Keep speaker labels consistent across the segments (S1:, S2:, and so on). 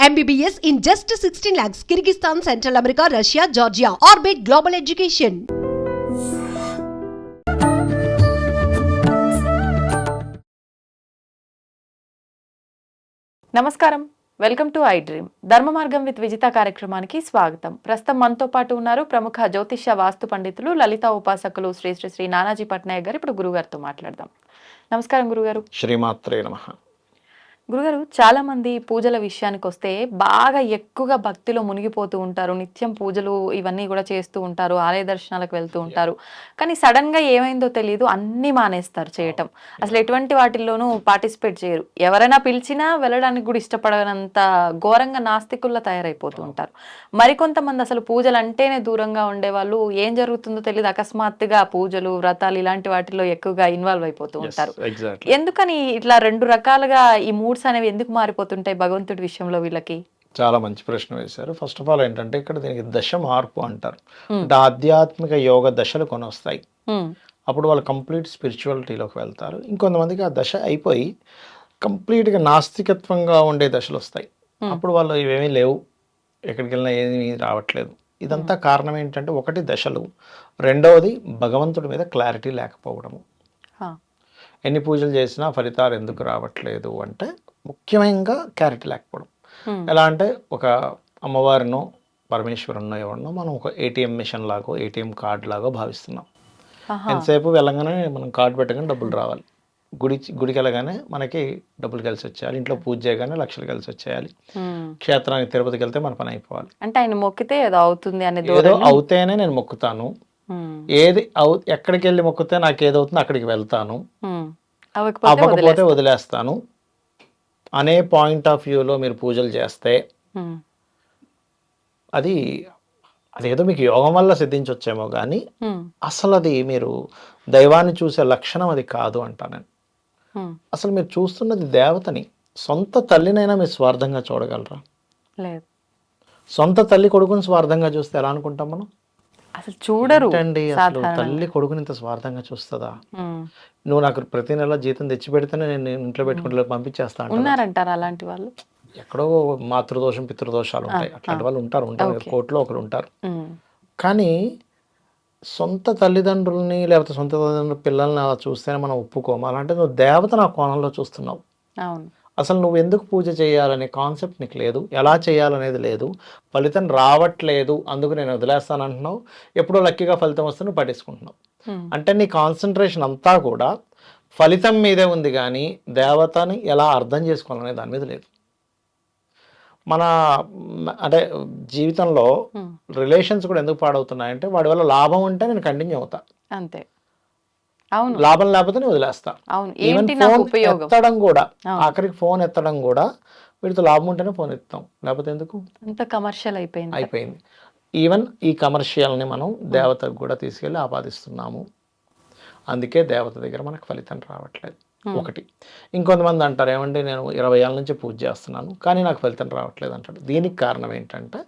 S1: MBBS in just 16 lakhs. Kyrgyzstan, Central America, Russia, Georgia. Orbit Global Education.
S2: నమస్కారం, welcome to I dream. ధర్మ మార్గం with Vijitha కార్యక్రమానికి స్వాగతం. ప్రస్తుతం మనతో పాటు ఉన్నారు ప్రముఖ జ్యోతిష్య వాస్తు పండితులు, లలిత ఉపాసకులు శ్రీ శ్రీ శ్రీ నానాజీ పట్నాయక్ గారు. ఇప్పుడు గురుగారితో మాట్లాడదాం. నమస్కారం గురుగారు.
S3: శ్రీమాత్రే నమః.
S2: గురుగారు, చాలా మంది పూజల విషయానికి వస్తే బాగా ఎక్కువగా భక్తిలో మునిగిపోతూ ఉంటారు. నిత్యం పూజలు ఇవన్నీ కూడా చేస్తూ ఉంటారు, ఆలయ దర్శనాలకు వెళ్తూ ఉంటారు. కానీ సడన్ గా ఏమైందో తెలియదు, అన్ని మానేస్తారు చేయటం. అసలు ఎటువంటి వాటిల్లోనూ పార్టిసిపేట్ చేయరు. ఎవరైనా పిలిచినా వెళ్ళడానికి కూడా ఇష్టపడనంత ఘోరంగా నాస్తికుల్లా తయారైపోతూ ఉంటారు. మరికొంతమంది అసలు పూజలు అంటేనే దూరంగా ఉండేవాళ్ళు, ఏం జరుగుతుందో తెలియదు, అకస్మాత్తుగా పూజలు, వ్రతాలు ఇలాంటి వాటిలో ఎక్కువగా ఇన్వాల్వ్ అయిపోతూ ఉంటారు. ఎందుకని ఇట్లా రెండు రకాలుగా ఈ మూడ్స్ అనేవి ఎందుకు మారిపోతుంటాయి భగవంతుడి విషయంలో వీళ్ళకి?
S3: చాలా మంచి ప్రశ్న వేశారు. ఫస్ట్ ఆఫ్ ఆల్ ఏంటంటే ఇక్కడ దీనికి దశ మార్పు అంటారు. అంటే ఆధ్యాత్మిక యోగ దశలు కొన్ని వస్తాయి. అప్పుడు వాళ్ళు కంప్లీట్ స్పిరిచువాలిటీలోకి వెళ్తారు. ఇంకొంతమందికి ఆ దశ అయిపోయి కంప్లీట్గా నాస్తికత్వంగా ఉండే దశలు వస్తాయి. అప్పుడు వాళ్ళు ఇవేమీ లేవు, ఎక్కడికి వెళ్ళినా ఏమీ రావట్లేదు. ఇదంతా కారణం ఏంటంటే ఒకటి దశలు, రెండవది భగవంతుడి మీద క్లారిటీ లేకపోవడము. ఎన్ని పూజలు చేసినా ఫలితాలు ఎందుకు రావట్లేదు అంటే ముఖ్యంగా క్లారిటీ లేకపోవడం. ఎలా అంటే ఒక అమ్మవారినో పరమేశ్వరునో ఎవరినో మనం ఒక ఏటీఎం మిషన్ లాగో ఏటీఎం కార్డ్ లాగో భావిస్తున్నాం. ఎంతసేపు వెళ్ళగానే మనం కార్డు పెట్టగానే డబ్బులు రావాలి, గుడికి వెళ్ళగానే మనకి డబ్బులు కలిసి వచ్చేయాలి, ఇంట్లో పూజ చేయగానే లక్షలు కలిసి వచ్చేయాలి, క్షేత్రానికి తిరుపతికి వెళ్తే మన పని అయిపోవాలి.
S2: అంటే ఆయన మొక్కితే ఏదో అవుతుంది అనేది,
S3: ఏదో అవుతేనే నేను మొక్కుతాను, ఏది ఎక్కడికి వెళ్ళి మొక్కితే నాకు ఏదవుతుందో అక్కడికి వెళ్తాను, అవ్వకపోతే వదిలేస్తాను అనే పాయింట్ ఆఫ్ వ్యూలో మీరు పూజలు చేస్తే అదేదో మీకు యోగం వల్ల సిద్ధించవచ్చేమో కానీ అసలు అది మీరు దైవాన్ని చూసే లక్షణం అది కాదు అంటా నేను. అసలు మీరు చూస్తున్నది దేవతని. సొంత తల్లినైనా మీరు స్వార్థంగా చూడగలరా?
S2: లేదు.
S3: సొంత తల్లి కొడుకుని స్వార్థంగా చూస్తే ఎలా అనుకుంటాం మనం?
S2: అసలు చూడరు
S3: అండి. అసలు తల్లి కొడుకుని ఇంత స్వార్థంగా చూస్తుందా? నువ్వు నాకు ప్రతి నెల జీతం తెచ్చి పెడితేనే నేను ఇంట్లో పెట్టుకుంటే పంపించేస్తాను.
S2: ఉన్నారంటారు అలాంటి వాళ్ళు.
S3: ఎక్కడో మాతృదోషం పితృదోషాలు ఉంటాయి, అట్లాంటి వాళ్ళు ఉంటారు కోర్టులో ఒకరు ఉంటారు. కానీ సొంత తల్లిదండ్రుల్ని లేకపోతే సొంత తల్లిదండ్రుల పిల్లల్ని అలా చూస్తేనే మనం ఒప్పుకోము. అలాంటి నువ్వు దేవతను ఆ కోణంలో చూస్తున్నావు. అసలు నువ్వు ఎందుకు పూజ చేయాలనే కాన్సెప్ట్ నీకు లేదు, ఎలా చేయాలనేది లేదు, ఫలితం రావట్లేదు అందుకు నేను వదిలేస్తాను అంటున్నావు. ఎప్పుడో లక్కీగా ఫలితం వస్తే నువ్వు పట్టించుకుంటున్నావు. అంటే నీ కాన్సన్ట్రేషన్ అంతా కూడా ఫలితం మీదే ఉంది కానీ దేవతని ఎలా అర్థం చేసుకోవాలనే దాని మీద లేదు. మన అంటే జీవితంలో రిలేషన్స్ కూడా ఎందుకు పాడవుతున్నాయంటే వాడి వల్ల లాభం ఉంటే నేను కంటిన్యూ అవుతా, అంతే. అవును, లాభం లేకపోతే నేను వదిలేస్తా. ఎత్తడం కూడా, ఆఖరికి ఫోన్ ఎత్తడం కూడా వీటితో లాభం ఉంటేనే ఫోన్ ఎత్తాం, లేకపోతే ఎందుకు?
S2: అంత కమర్షియల్ అయిపోయింది.
S3: ఈవెన్ ఈ కమర్షియల్ని మనం దేవతకు కూడా తీసుకెళ్ళి ఆపాదిస్తున్నాము. అందుకే దేవత దగ్గర మనకు ఫలితం రావట్లేదు ఒకటి. ఇంకొంతమంది అంటారు, ఏమంటే నేను 20 ఏళ్ళ నుంచి పూజ చేస్తున్నాను కానీ నాకు ఫలితం రావట్లేదు అంటాడు. దీనికి కారణం ఏంటంటే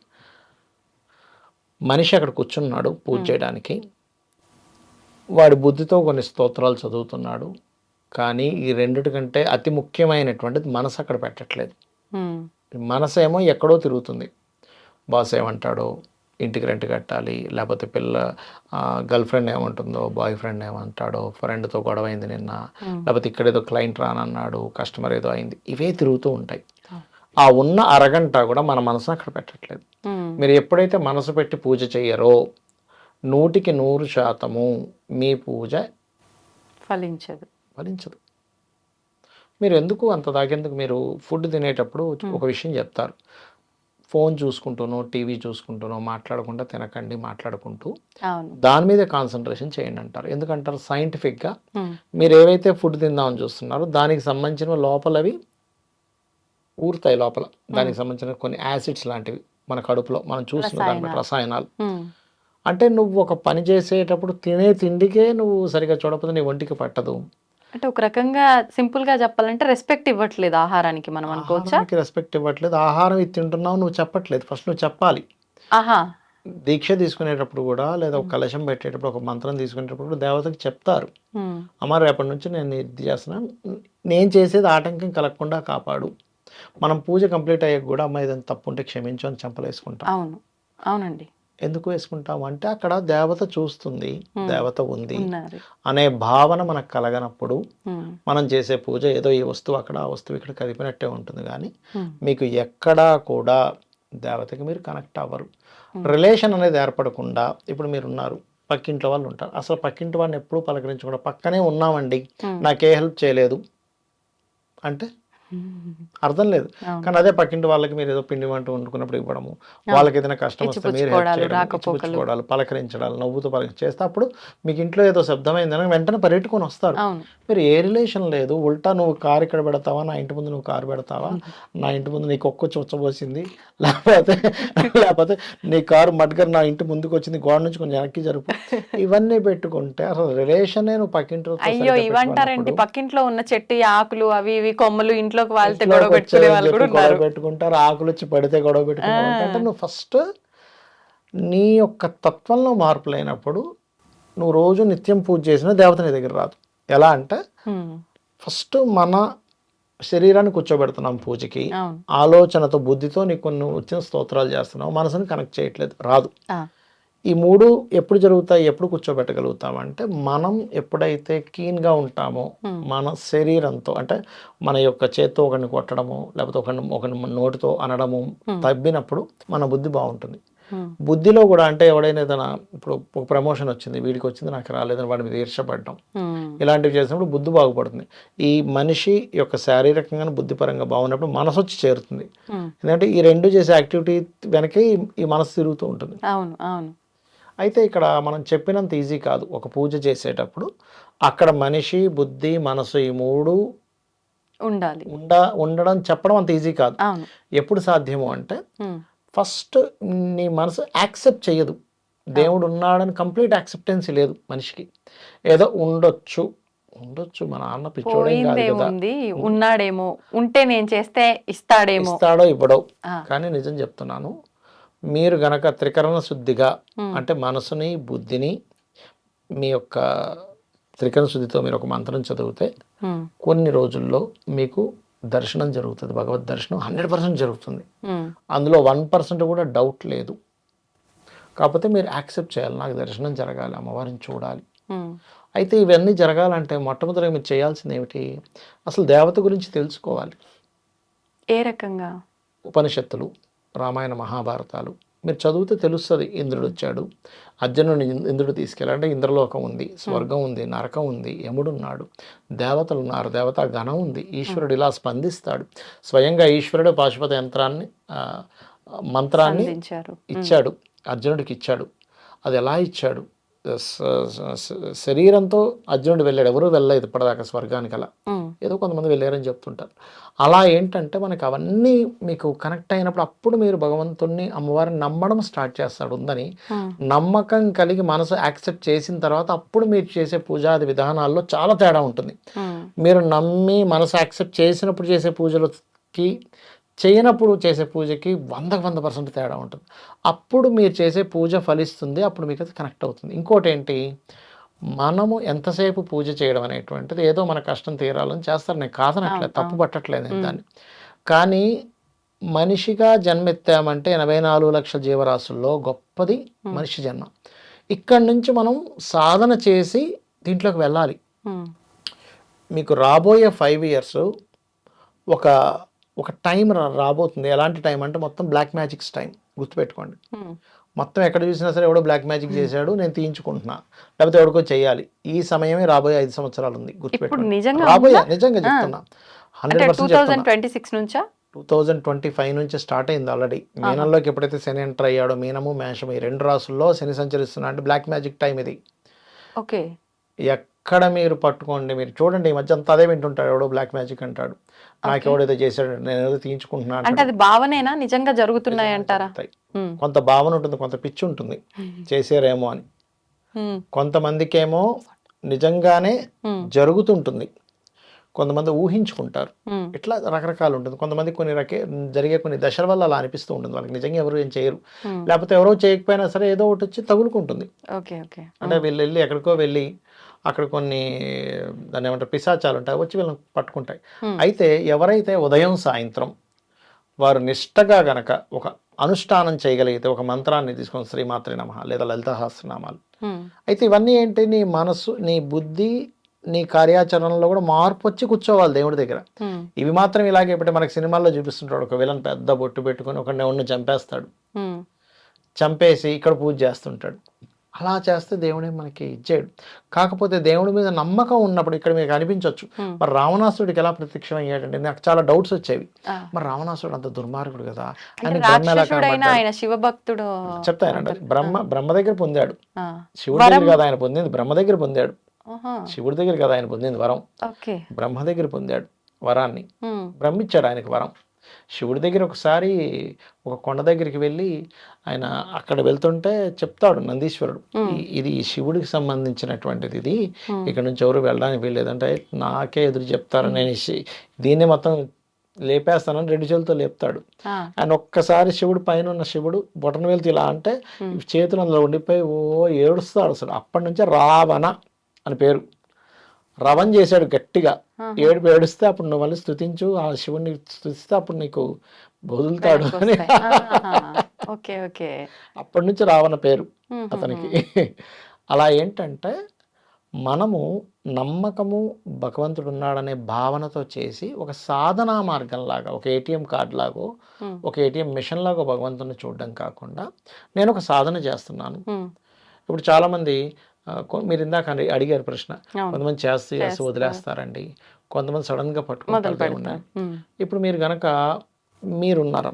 S3: మనిషి అక్కడ కూర్చున్నాడు పూజ చేయడానికి, వాడి బుద్ధితో కొన్ని స్తోత్రాలు చదువుతున్నాడు, కానీ ఈ రెండిటి కంటే అతి ముఖ్యమైనటువంటిది మనసు అక్కడ పెట్టట్లేదు. మనసు ఏమో ఎక్కడో తిరుగుతుంది. బాస్ ఏమంటాడో, ఇంటికి రెంట్ కట్టాలి, లేకపోతే గర్ల్ ఫ్రెండ్ ఏమంటుందో, బాయ్ ఫ్రెండ్ ఏమంటాడో, ఫ్రెండ్తో గొడవ అయింది నిన్న, లేకపోతే ఇక్కడ ఏదో క్లయింట్ రానన్నాడు, కస్టమర్ ఏదో అయింది, ఇవే తిరుగుతూ ఉంటాయి. ఆ ఉన్న అరగంట కూడా మన మనసును అక్కడ పెట్టట్లేదు. మీరు ఎప్పుడైతే మనసు పెట్టి పూజ చేయరో 100% మీ పూజ ఫలించదు. మీరు ఎందుకు అంత దాగేందుకు? మీరు ఫుడ్ తినేటప్పుడు ఒక విషయం చెప్తారు, ఫోన్ చూసుకుంటూనో టీవీ చూసుకుంటూనో మాట్లాడకుండా తినకండి, మాట్లాడుకుంటూ దాని మీద కాన్సన్ట్రేషన్ చేయండి అంటారు. ఎందుకంటారు? సైంటిఫిక్గా మీరు ఏవైతే ఫుడ్ తిందామని చూస్తున్నారో దానికి సంబంధించిన లోపలవి ఊరుతాయి, లోపల దానికి సంబంధించిన కొన్ని యాసిడ్స్ లాంటివి మన కడుపులో మనం చూస్తున్న దాని రసాయనాలు. అంటే నువ్వు ఒక పని చేసేటప్పుడు తినే తిండికే నువ్వు సరిగా చూడకపోతే నీ ఒంటికి పట్టదు.
S2: అంటే ఒక రకంగా సింపుల్ గా చెప్పాలంటే రెస్పెక్ట్ ఇవ్వట్లేదు ఆహారానికి, మనం అనుకోవచ్చా?
S3: రెస్పెక్ట్ ఇవ్వట్లేదు. ఆహారం ఇది తింటున్నావు నువ్వు చెప్పట్లేదు, ఫస్ట్ నువ్వు చెప్పాలి. దీక్ష తీసుకునేటప్పుడు కూడా లేదా ఒక కలశం పెట్టేటప్పుడు ఒక మంత్రం తీసుకునేటప్పుడు కూడా దేవతకి చెప్తారు, అమ్మ రేపటి నుంచి నేను ఇది చేస్తున్నాను, నేను చేసేది ఆటంకం కలగకుండా కాపాడు, మనం పూజ కంప్లీట్ అయ్యాక కూడా అమ్మాయి ఏదైనా తప్పు ఉంటే క్షమించు అని చంపలేసుకుంటాం.
S2: అవును, అవునండి.
S3: ఎందుకు వేసుకుంటాం అంటే అక్కడ దేవత చూస్తుంది, దేవత ఉంది
S2: ఉన్నారు.
S3: అనే భావన మనకు కలగనప్పుడు
S2: ఉమ్,
S3: మనం చేసే పూజ ఏదో ఈ వస్తువు అక్కడ ఆ వస్తువు ఇక్కడ కదిపినట్టే ఉంటుంది. కానీ
S2: ఉమ్,
S3: మీకు ఎక్కడా కూడా దేవతకి మీరు కనెక్ట్ అవ్వరు. రిలేషన్ అనేది ఏర్పడకుండా ఇప్పుడు మీరు ఉన్నారు, పక్కింట్లో వాళ్ళు ఉంటారు, అసలు పక్కింటి వాళ్ళని ఎప్పుడూ పలకరించకుండా పక్కనే ఉన్నామండి, నాకే హెల్ప్ చేయలేదు అంటే అర్థం లేదు.
S2: అవును.
S3: కానీ అదే పక్కింటి వాళ్ళకి మీరు ఏదో పిండి వంట వండుకున్నప్పుడు ఇవ్వడము, వాళ్ళకి ఏదైనా కష్టం వస్తే మీరు హెల్ప్ చేయడం, ఇచ్చిపుచ్చుకోవడాలు, పలకరించడాలు, నవ్వుతూ చేస్తే మీకు ఇంట్లో ఏదో శబ్దమైందని వెంటనే పరిగెట్టుకొని వస్తారు.
S2: అవును.
S3: మీరు ఏ రిలేషన్ లేదు, ఉల్టా నువ్వు కారు ఇక్కడ పెడతావా, నా ఇంటి ముందు నువ్వు కారు పెడతావా, నా ఇంటి ముందు నీ కుక్క చుచ్చబోసింది, లేకపోతే నీ కారు మడ్గర్ నా ఇంటి ముందుకు వచ్చింది, గోడ నుంచి కొంచెం వెనక్కి జరుపు, ఇవన్నీ పెట్టుకుంటే అసలు రిలేషనే నువ్వు పక్కింటి.
S2: అయ్యో, ఇవంటారండి, పక్కింట్లో ఉన్న చెట్టు ఆకులు అవి ఇవి కొమ్మలు ఇంట్లోకి వాళ్ళతో గొడవ పెట్టుకునే వాళ్ళు కూడా ఉన్నారు.
S3: గొడవ పెట్టుకుంటారు, ఆకులు వచ్చి పడితే గొడవ పెట్టుకుంటారు. అంటే నువ్వు ఫస్ట్ నీ యొక్క తత్వంలో మార్పు లేనప్పుడు నువ్వు రోజు నిత్యం పూజ చేసిన దేవత నీ దగ్గర రాదు. ఎలా అంటే ఫస్ట్ మన శరీరాన్ని కూర్చోబెడుతున్నాం పూజకి, ఆలోచనతో బుద్ధితో నీకు కొన్ని వచ్చిన స్తోత్రాలు చేస్తున్నావు, మనసుని కనెక్ట్ చేయట్లేదు, రాదు. ఈ మూడు ఎప్పుడు జరుగుతాయి, ఎప్పుడు కూర్చోబెట్టగలుగుతామంటే మనం ఎప్పుడైతే కీన్గా ఉంటామో మన శరీరంతో, అంటే మన యొక్క చేత్తో ఒకరిని కొట్టడము, లేకపోతే ఒకరిని నోటితో అనడము తగ్గినప్పుడు మన బుద్ధి బాగుంటుంది. బుద్ధిలో కూడా అంటే ఎవడైనా ఏదైనా ఇప్పుడు ఒక ప్రమోషన్ వచ్చింది, వీడికి వచ్చింది నాకు రాలేదని వాడి మీద ఈర్షపడడం, ఇలాంటివి చేసినప్పుడు బుద్ధి బాగుపడుతుంది. ఈ మనిషి యొక్క శారీరకంగా బుద్ధిపరంగా బాగున్నప్పుడు మనసు వచ్చి చేరుతుంది. ఎందుకంటే ఈ రెండు చేసే యాక్టివిటీ వెనకే ఈ మనసు తిరుగుతూ ఉంటుంది.
S2: అవును, అవును.
S3: అయితే ఇక్కడ మనం చెప్పినంత ఈజీ కాదు. ఒక పూజ చేసేటప్పుడు అక్కడ మనిషి, బుద్ధి, మనసు ఈ మూడు
S2: ఉండాలి.
S3: ఉండడం చెప్పడం అంత ఈజీ కాదు. ఎప్పుడు సాధ్యము అంటే ఫస్ట్ నీ మనసు యాక్సెప్ట్ చేయదు, దేవుడు ఉన్నాడని కంప్లీట్ యాక్సెప్టెన్సీ లేదు మనిషికి. ఏదో ఉండొచ్చు, మా నాన్న పిచ్చోడేం కాదు కదా,
S2: ఉన్నాడేమో, ఉంటే నేను చేస్తే ఇస్తాడో
S3: ఇవ్వడో. కానీ నిజం చెప్తున్నాను, మీరు గనక త్రికరణ శుద్ధిగా అంటే మనసుని, బుద్ధిని, మీ యొక్క త్రికరణ శుద్ధితో మీరు ఒక మంత్రం చదివితే కొన్ని రోజుల్లో మీకు దర్శనం జరుగుతుంది. భగవద్ దర్శనం 100% జరుగుతుంది. అందులో 1% కూడా డౌట్ లేదు. కాకపోతే మీరు యాక్సెప్ట్ చేయాలి, నాకు దర్శనం జరగాలి, అమ్మవారిని చూడాలి. అయితే ఇవన్నీ జరగాలంటే మొట్టమొదటిగా మీరు చేయాల్సింది ఏమిటి, అసలు దేవత గురించి తెలుసుకోవాలి.
S2: ఏ రకంగా?
S3: ఉపనిషత్తులు, రామాయణ మహాభారతాలు మీరు చదివితే తెలుస్తుంది. ఇంద్రుడు వచ్చాడు, అర్జునుడిని ఇంద్రుడు తీసుకెళ్ళాడు, అంటే ఇంద్రలోకం ఉంది, స్వర్గం ఉంది, నరకం ఉంది, యముడు ఉన్నాడు, దేవతలు ఉన్నారు, దేవతా గణం ఉంది, ఈశ్వరుడు ఇలా స్పందిస్తాడు. స్వయంగా ఈశ్వరుడు పాశుపత మంత్రాన్ని ఇచ్చాడు, అర్జునుడికి ఇచ్చాడు. అది ఎలా ఇచ్చాడు? శరీరంతో అర్జునుడు వెళ్ళాడు, ఎవరు వెళ్ళలేదు ఇప్పటిదాకా స్వర్గానికి. అలా ఏదో కొంతమంది వెళ్ళారని చెప్తుంటారు. అలా ఏంటంటే మనకి అవన్నీ మీకు కనెక్ట్ అయినప్పుడు అప్పుడు మీరు భగవంతుణ్ణి, అమ్మవారిని నమ్మడం స్టార్ట్ చేస్తాడు. ఉందని నమ్మకం కలిగి మనసు యాక్సెప్ట్ చేసిన తర్వాత అప్పుడు మీరు చేసే పూజాది విధానాల్లో చాలా తేడా ఉంటుంది. మీరు నమ్మి మనసు యాక్సెప్ట్ చేసినప్పుడు చేసే పూజలకి, చేయనప్పుడు చేసే పూజకి 100% తేడా ఉంటుంది. అప్పుడు మీరు చేసే పూజ ఫలిస్తుంది, అప్పుడు మీకు అది కనెక్ట్ అవుతుంది. ఇంకోటి ఏంటి, మనము ఎంతసేపు పూజ చేయడం అనేటువంటిది ఏదో మన కష్టం తీరాలని చేస్తారు, నేను కాదనట్లేదు, తప్పు పట్టట్లేదు నేను దాన్ని. కానీ మనిషిగా జన్మెత్తామంటే 84 లక్షల జీవరాశుల్లో గొప్పది మనిషి జన్మ. ఇక్కడి నుంచి మనం సాధన చేసి దీంట్లోకి వెళ్ళాలి. మీకు రాబోయే 5 years ఒక టైం రాబోతుంది. ఎలాంటి టైం అంటే మొత్తం బ్లాక్ మ్యాజిక్స్ టైం, గుర్తుపెట్టుకోండి. మొత్తం ఎక్కడ చూసినా సరే ఎవడో బ్లాక్ మ్యాజిక్ చేశాడు, నేను తీయించుకుంటున్నా, లేకపోతే ఎవరికో చేయాలి. ఈ సమయమే రాబోయే 5 సంవత్సరాలు ఉంది, గుర్తుపెట్టుకోండి. రాబోయే నిజంగా చెప్తున్నా,
S2: 100%
S3: 2025 నుంచి స్టార్ట్ అయింది ఆల్రెడీ. మీనంలోకి ఎప్పుడైతే శని ఎంటర్ అయ్యాడో, మీనము మేషము ఈ 2 రాసుల్లో శని సంచరిస్తున్నా అంటే బ్లాక్ మ్యాజిక్ టైం ఇది.
S2: ఓకే,
S3: ఎక్కడ మీరు పట్టుకోండి, మీరు చూడండి, ఈ మధ్య అంతా అదే వింటుంటాడు, ఎవడో బ్లాక్ మ్యాజిక్ అంటాడు, నాకు ఎవడైతే చేశాడు, నేను ఏదో తీయించుకుంటున్నాను.
S2: అంటే అది భావనేనా, నిజంగా జరుగుతున్నాయి అంటారా?
S3: కొంత భావన ఉంటుంది, కొంత పిచ్చి ఉంటుంది, చేసారేమో అని. కొంతమందికేమో నిజంగానే జరుగుతుంటుంది, కొంతమంది ఊహించుకుంటారు, ఇట్లా రకరకాలు ఉంటుంది. కొంతమంది జరిగే కొన్ని దశల వల్ల అలా అనిపిస్తూ ఉంటుంది, వాళ్ళకి నిజంగా ఎవరు ఏం చేయరు, లేకపోతే ఎవరో చేయకపోయినా సరే ఏదో ఒకటి వచ్చి తగులుకుంటుంది. అంటే వీళ్ళు వెళ్ళి ఎక్కడికో వెళ్ళి అక్కడ కొన్ని దాన్ని ఏమంటారు పిశాచాలు ఉంటాయి, వచ్చి వీళ్ళని పట్టుకుంటాయి. అయితే ఎవరైతే ఉదయం సాయంత్రం వారు నిష్టగా గనక ఒక అనుష్ఠానం చేయగలిగితే, ఒక మంత్రాన్ని తీసుకొని శ్రీమాత్రే నమః లేదా లలిత సహస్రనామాలు, అయితే ఇవన్నీ ఏంటి, నీ మనసు, నీ బుద్ధి, నీ కార్యాచరణలో కూడా మార్పు వచ్చి కూర్చోవాలి దేవుడి దగ్గర. ఇవి మాత్రం ఇలాగే ఇప్పుడు మనకి సినిమాల్లో చూపిస్తుంటాడు, ఒక విలన్ పెద్ద బొట్టు పెట్టుకొని ఒక ఎవరిని చంపేస్తాడు, చంపేసి ఇక్కడ పూజ చేస్తుంటాడు. అలా చేస్తే దేవుడే మనకి ఇచ్చాడు. కాకపోతే దేవుడి మీద నమ్మకం ఉన్నప్పుడు ఇక్కడ మీకు అనిపించవచ్చు, మరి రావణాసుడికి ఎలా ప్రత్యక్షం అయ్యాడంటే నాకు చాలా డౌట్స్ వచ్చేవి. మరి రావణాసుడు అంత దుర్మార్గుడు కదా, అని బ్రహ్మ ఎలా
S2: ఆయన శివభక్తుడు
S3: చెప్తానండి. బ్రహ్మ దగ్గర పొందాడు, శివుడి దగ్గర కదా ఆయన పొందింది, బ్రహ్మ దగ్గర పొందాడు. శివుడి దగ్గర కదా ఆయన పొందింది వరం, బ్రహ్మ దగ్గర పొందాడు వరాన్ని. బ్రహ్మ ఇచ్చాడు ఆయనకి వరం. శివుడి దగ్గర ఒకసారి ఒక కొండ దగ్గరికి వెళ్ళి ఆయన అక్కడ వెళ్తుంటే చెప్తాడు నందీశ్వరుడు, ఇది శివుడికి సంబంధించినటువంటిది, ఇది ఇక్కడ నుంచి ఎవరు వెళ్ళడానికి వీల్లేదంటే నాకే ఎదురు చెప్తారు, నేను దీన్ని మొత్తం లేపేస్తానని 2 చేతులతో లేపుతాడు. ఆయన ఒక్కసారి శివుడు పైన ఉన్న శివుడు బొటన వెళ్తే ఇలా అంటే చేతులు అందులో ఉండిపోయి ఏడుస్తాడు. అసలు అప్పటి నుంచే రావణ అని పేరు. రవం చేశాడు గట్టిగా, ఏడుస్తే అప్పుడు నువ్వు మళ్ళీ స్తుతించు, ఆ శివుడిని స్తుతిస్తే అప్పుడు నీకు వదులుతాడు అని. అప్పటి నుంచి రావణ పేరు అతనికి. అలా ఏంటంటే మనము నమ్మకము భగవంతుడు ఉన్నాడనే భావనతో చేసి ఒక సాధనా మార్గం లాగా, ఒక ఏటీఎం కార్డ్ లాగో, ఒక ఏటీఎం మిషన్ లాగో భగవంతుని చూడడం కాకుండా నేను ఒక సాధన చేస్తున్నాను. ఇప్పుడు చాలామంది మీరు ఇందాక అడిగారు ప్రశ్న, కొంతమంది చేస్తూ వదిలేస్తారండి, కొంతమంది సడన్గా పట్టుకుంటారు. ఇప్పుడు మీరు గనక మీరున్నారు,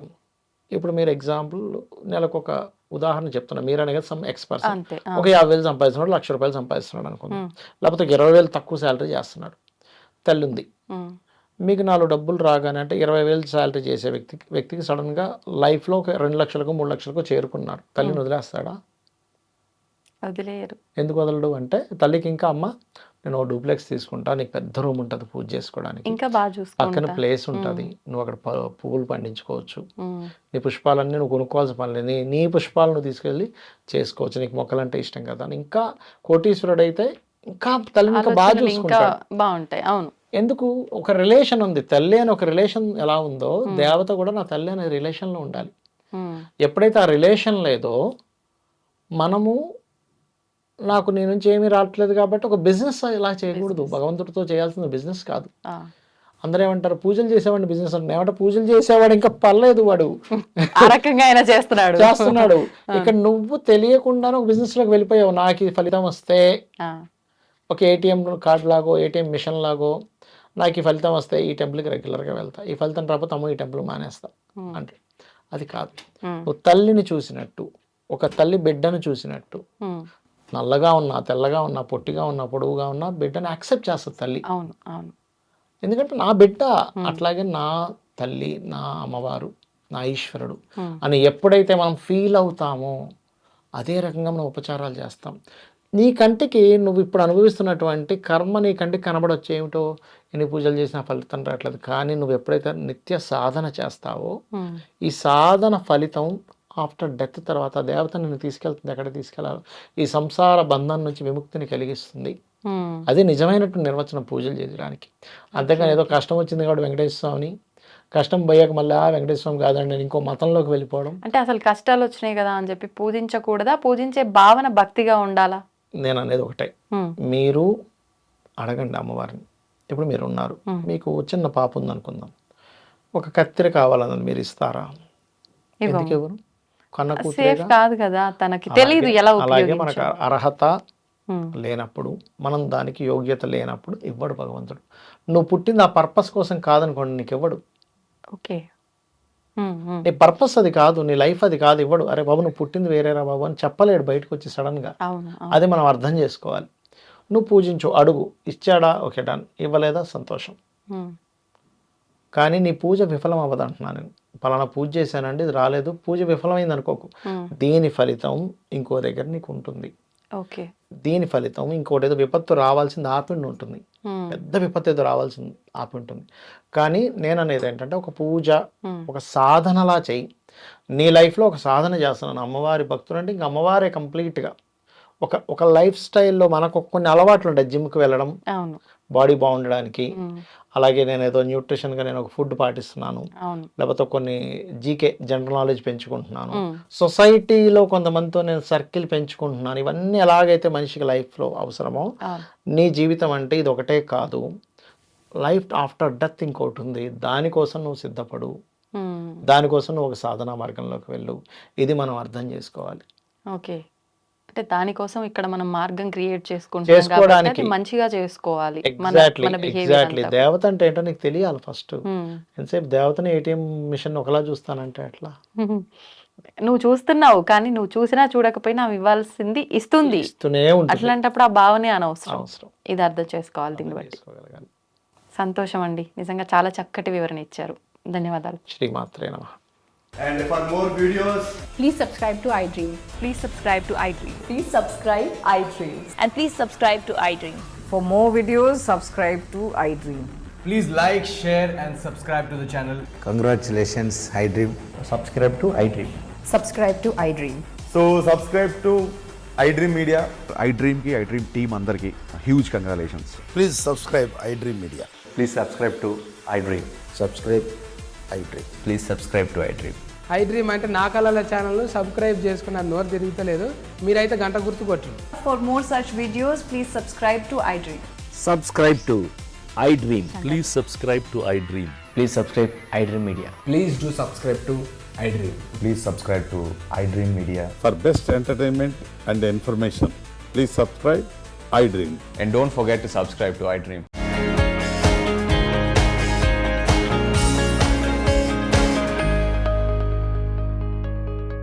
S3: ఇప్పుడు మీరు ఎగ్జాంపుల్ నెలకు ఒక ఉదాహరణ చెప్తున్నా, మీరు అనేది సమ్ ఎక్స్పర్ట్ ఒక 50,000 సంపాదిస్తున్నాడు, ₹1,00,000 సంపాదిస్తున్నాడు అనుకుందాం, లేకపోతే 20,000 తక్కువ శాలరీ చేస్తున్నాడు. తల్లి ఉంది, మీకు 4 డబ్బులు రాగానే అంటే 20,000 శాలరీ చేసే వ్యక్తికి సడన్గా లైఫ్లో ఒక 2 లక్షలకు 3 లక్షలకు చేరుకున్నాడు, తల్లిని వదిలేస్తాడా?
S2: వదిలేయరు.
S3: ఎందుకు వదలడు అంటే తల్లికి ఇంకా అమ్మ నేను డూప్లెక్స్ తీసుకుంటా, నీకు పెద్ద రూమ్ ఉంటుంది పూజ చేసుకోవడానికి,
S2: ఇంకా బాగా చూసుకుంటా,
S3: పక్కన ప్లేస్ ఉంటుంది, నువ్వు అక్కడ పువ్వులు పండించుకోవచ్చు, నీ పుష్పాలన్నీ నువ్వు కొనుక్కోవాల్సిన పని లేదు, నీ పుష్పాలు నువ్వు తీసుకెళ్ళి చేసుకోవచ్చు, నీకు మొక్కలంటే ఇష్టం కదా. ఇంకా కోటీశ్వరుడు అయితే ఇంకా తల్లిని ఇంకా బాగా చూసుకుంటాడు,
S2: బాగుంటాయి. అవును,
S3: ఎందుకు ఒక రిలేషన్ ఉంది, తల్లి అని ఒక రిలేషన్ ఎలా ఉందో దేవత కూడా నా తల్లి అనే రిలేషన్లో ఉండాలి. ఎప్పుడైతే ఆ రిలేషన్ లేదో మనము నాకు నీ నుంచి ఏమీ రావట్లేదు కాబట్టి ఒక బిజినెస్ ఇలా చేయకూడదు, భగవంతుడితో చేయాల్సిన బిజినెస్ కాదు. అందరూ ఏమంటారు పూజలు చేసేవాడిని బిజినెస్ అంటే, ఏమంటే పూజలు చేసేవాడు ఇంకా పర్లేదు, వాడు
S2: ఆ రకంగా అయినా చేస్తున్నాడు.
S3: ఇక్కడ నువ్వు తెలియకుండానే ఒక బిజినెస్ లోకి వెళ్ళిపోయావు. నాకు ఈ ఫలితం వస్తే ఒక ఏటీఎం కార్డ్ లాగో ఏటీఎం మిషన్ లాగో నాకు ఈ ఫలితం వస్తే ఈ టెంపుల్కి రెగ్యులర్గా వెళ్తా, ఈ ఫలితం రాకపోతే అమ్మో ఈ టెంపుల్ మానేస్తా అంటే అది కాదు. నువ్వు తల్లిని చూసినట్టు, ఒక తల్లి బిడ్డను చూసినట్టు, నల్లగా ఉన్నా తెల్లగా ఉన్నా పొట్టిగా ఉన్నా పొడవుగా ఉన్నా బిడ్డని యాక్సెప్ట్ చేస్తుంది తల్లి.
S2: అవును అవును,
S3: ఎందుకంటే నా బిడ్డ, అట్లాగే నా తల్లి, నా అమ్మవారు, నా ఈశ్వరుడు అని ఎప్పుడైతే మనం ఫీల్ అవుతామో అదే రకంగా మనం ఉపచారాలు చేస్తాం. నీ కంటికి నువ్వు ఇప్పుడు అనుభవిస్తున్నటువంటి కర్మ నీ కంటికి కనబడొచ్చు, ఏమిటో ఎన్ని పూజలు చేసినా ఫలితం రావట్లేదు. కానీ నువ్వు ఎప్పుడైతే నిత్య సాధన చేస్తావో ఈ సాధన ఫలితం ఆఫ్టర్ డెత్ తర్వాత దేవత నిన్ను తీసుకెళ్తుంది, ఎక్కడ తీసుకెళ్ళాలి, ఈ సంసార బంధం నుంచి విముక్తిని కలిగిస్తుంది. అది నిజమైనట్టు నిర్వచనం పూజలు చేయడానికి. అంతేగాని ఏదో కష్టం వచ్చింది కాబట్టి వెంకటేశ్వర స్వామిని, కష్టం పోయాక మళ్ళీ వెంకటేశ్వర స్వామి కాదండి ఇంకో మతంలోకి వెళ్ళిపోవడం.
S2: అంటే అసలు కష్టాలు వచ్చినాయి కదా అని చెప్పి పూజించకూడదా? పూజించే భావన భక్తిగా ఉండాలా?
S3: నేను అనేది ఒకటే, మీరు అడగండి అమ్మవారిని. ఇప్పుడు మీరు ఉన్నారు, మీకు చిన్న పాప ఉందనుకుందాం, ఒక కత్తెర కావాలన్నది మీరు ఇస్తారా? ఎందుకు ఎవరు కన్న కూతురు
S2: కాదు కదా, తనకి తెలియదు ఎలా.
S3: అలాగే మనకు అర్హత లేనప్పుడు, మనం దానికి యోగ్యత లేనప్పుడు ఇవ్వడు భగవంతుడు. నువ్వు పుట్టింది ఆ పర్పస్ కోసం కాదనుకోండి, నీకు ఇవ్వడు.
S2: ఓకే,
S3: నీ పర్పస్ అది కాదు, నీ లైఫ్ అది కాదు, ఇవ్వడు. అరే బాబు నువ్వు పుట్టింది వేరేరా బాబు అని చెప్పలేడు బయటకు వచ్చి సడన్గా. అది మనం అర్థం చేసుకోవాలి. నువ్వు పూజించు, అడుగు, ఇచ్చాడా ఓకే డన్, ఇవ్వలేదా సంతోషం. కానీ నీ పూజ విఫలం అవ్వదు అంటున్నాను నేను. పలానా పూజ చేశానండి ఇది రాలేదు, పూజ విఫలమైంది అనుకోకు, దీని ఫలితం ఇంకో దగ్గర నీకు ఉంటుంది. దీని ఫలితం ఇంకోటి ఏదో విపత్తు రావాల్సింది ఆపిండి ఉంటుంది, పెద్ద విపత్తు ఏదో రావాల్సింది ఆపి ఉంటుంది. కానీ నేను అనేది ఏంటంటే ఒక పూజ ఒక సాధనలా చెయ్యి. నీ లైఫ్లో ఒక సాధన చేస్తున్నాను, అమ్మవారి భక్తులు అంటే ఇంక అమ్మవారే కంప్లీట్గా ఒక లైఫ్ స్టైల్లో మనకు కొన్ని అలవాట్లు ఉంటాయి. జిమ్కి వెళ్ళడం
S2: అవును.
S3: బాడీ బాగుండడానికి,
S2: ఉమ్,
S3: అలాగే నేను ఏదో న్యూట్రిషన్గా నేను ఒక ఫుడ్ పాటిస్తున్నాను,
S2: అవును.
S3: లేకపోతే కొన్ని జీకే జనరల్ నాలెడ్జ్ పెంచుకుంటున్నాను,
S2: ఉమ్,
S3: సొసైటీలో కొంతమందితో నేను సర్కిల్ పెంచుకుంటున్నాను. ఇవన్నీ ఎలాగైతే మనిషికి లైఫ్లో అవసరమో
S2: అవును.
S3: నీ జీవితం అంటే ఇది ఒకటే కాదు, లైఫ్ ఆఫ్టర్ డెత్ ఇంకోటి ఉంది. దానికోసం నువ్వు సిద్ధపడు,
S2: ఉమ్,
S3: దానికోసం నువ్వు ఒక సాధనా మార్గంలోకి వెళ్ళు. ఇది మనం అర్థం చేసుకోవాలి.
S2: ఓకే. అంటే దానికోసం ఇక్కడ మనం మార్గం క్రియేట్ చేసుకుంటున్నాం కాబట్టి
S3: చేసుకోవడానికి
S2: అది మంచిగా చేసుకోవాలి మన
S3: ఎగ్జాక్ట్లీ
S2: మన బిహేవియర్
S3: ఎగ్జాక్ట్లీ
S2: అంతా.
S3: దేవత అంటే ఏంటో నీకు తెలియాలి ఫస్ట్.
S2: ఉమ్.
S3: ఎంతసేపు దేవతని ఏటీఎం మిషన్ ఒకలా చూస్తానంటే ఎట్లా?
S2: నువ్వు చూస్తున్నావు కానీ నువ్వు చూసినా చూడకపోయినా ఆమె ఇవ్వాల్సింది ఇస్తుంది.
S3: ఇస్తూనే ఉంటుంది.
S2: అట్లాంటప్పుడు ఆ భావనే అనవసరం.
S3: అవసరం
S2: ఇది అర్థం చేసుకోవాలి దీన్ని బట్టి.
S3: చేసుకోగలగాలి.
S2: సంతోషం అండి, నిజంగా చాలా చక్కటి వివరణ ఇచ్చారు. ధన్యవాదాలు.
S3: శ్రీమాత్రే నమః.
S4: And for more videos,
S5: Please subscribe to iDream.
S6: Please subscribe to iDream.
S5: Please subscribe iDream.
S6: And please subscribe to iDream.
S7: For more videos, subscribe to iDream.
S4: please like, share, and subscribe to the channel.
S8: Congratulations, iDream.
S4: Subscribe to iDream.
S5: Subscribe to iDream.
S4: So subscribe to iDream Media.
S9: iDream ki iDream team అందరికి huge congratulations.
S8: Please subscribe iDream Media.
S10: Please subscribe to iDream.
S8: Subscribe iDream.
S10: Please subscribe to iDream.
S11: iDream అంటే నా కళల channel subscribe చేసుకున్న నోరు తిరుగుతలేదు, మీరైతే గంట గుర్తు కొట్టండి.
S5: For more such videos, please subscribe to iDream.
S10: Subscribe to iDream.
S9: Please subscribe to iDream.
S10: Please subscribe iDream Media.
S4: Please do subscribe to iDream.
S10: Please subscribe to iDream Media.
S9: For best entertainment and information, please subscribe iDream.
S10: And don't forget to subscribe to iDream.